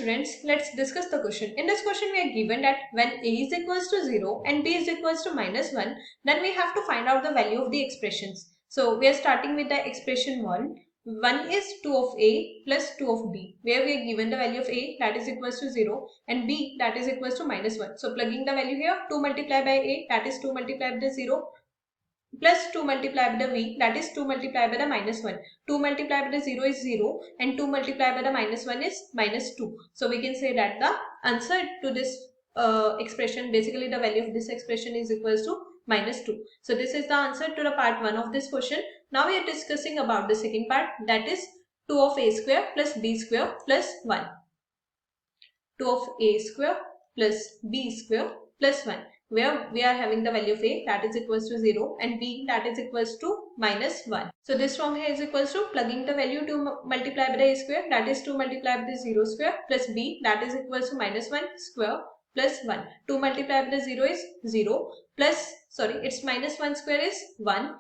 students, let's discuss the question. In this question, we are given that when a is equals to 0 and b is equals to minus 1, then we have to find out the value of the expressions. So we are starting with the expression 1. 1 is 2 of a plus 2 of b, where we are given the value of a, that is equals to 0, and b, that is equals to minus 1. So plugging the value here, 2 multiplied by a, that is 2 multiplied by 0, plus 2 multiplied by the v, that is 2 multiplied by the minus 1. 2 multiplied by the 0 is 0 and 2 multiplied by the minus 1 is minus 2. So we can say that the answer to this expression, basically the value of this expression is equals to minus 2. So this is the answer to the part 1 of this question. Now we are discussing about the second part, that is 2 of a square plus b square plus 1. 2 of a square plus b square plus 1, where we are having the value of a, that is equals to 0, and b, that is equals to minus 1. So this from here is equals to plugging the value to multiply by the a square, that is 2 multiplied by the 0 square, plus b, that is equals to minus 1 square plus 1. 2 multiplied by the 0 is 0 plus, sorry, it's minus 1 square is 1,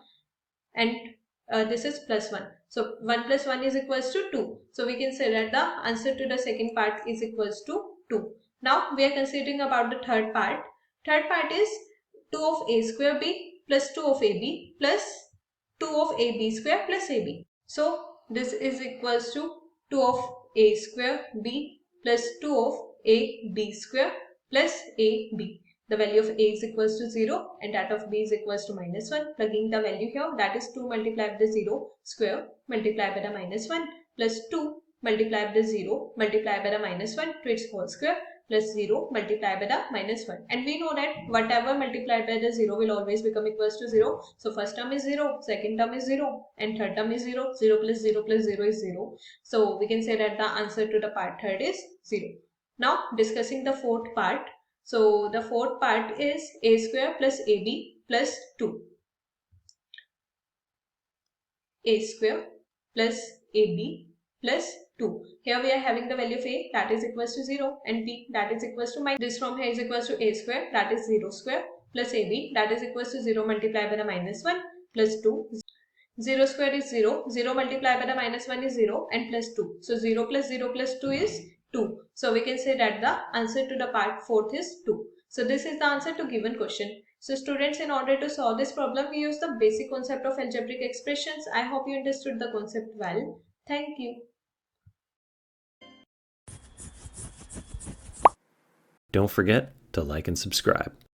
and this is plus 1. So 1 plus 1 is equals to 2. So we can say that the answer to the second part is equals to 2. Now we are considering about the third part. Third part is 2 of a square b plus 2 of ab plus 2 of ab square plus ab. So this is equals to 2 of a square b plus 2 of ab square plus ab. The value of a is equals to 0 and that of b is equals to minus 1. Plugging the value here, that is 2 multiplied by the 0 square multiplied by the minus 1 plus 2 multiplied by the 0 multiplied by the minus 1 to its whole square plus 0 multiplied by the minus 1. And we know that whatever multiplied by the 0 will always become equals to 0. So first term is 0, second term is 0, and third term is 0. 0 plus 0 plus 0 is 0. So we can say that the answer to the part third is 0. Now discussing the fourth part. So the fourth part is a square plus ab plus 2. A square plus ab plus 2. Here we are having the value of a, that is equals to 0, and b, that is equals to minus. This from here is equals to a square, that is 0 square, plus ab, that is equals to 0 multiplied by the minus 1 plus 2. 0 square is 0, 0 multiplied by the minus 1 is 0, and plus 2. So 0 plus 0 plus 2 is 2. So we can say that the answer to the part 4th is 2. So this is the answer to given question. So students, in order to solve this problem, we use the basic concept of algebraic expressions. I hope you understood the concept well. Thank you. Don't forget to like and subscribe.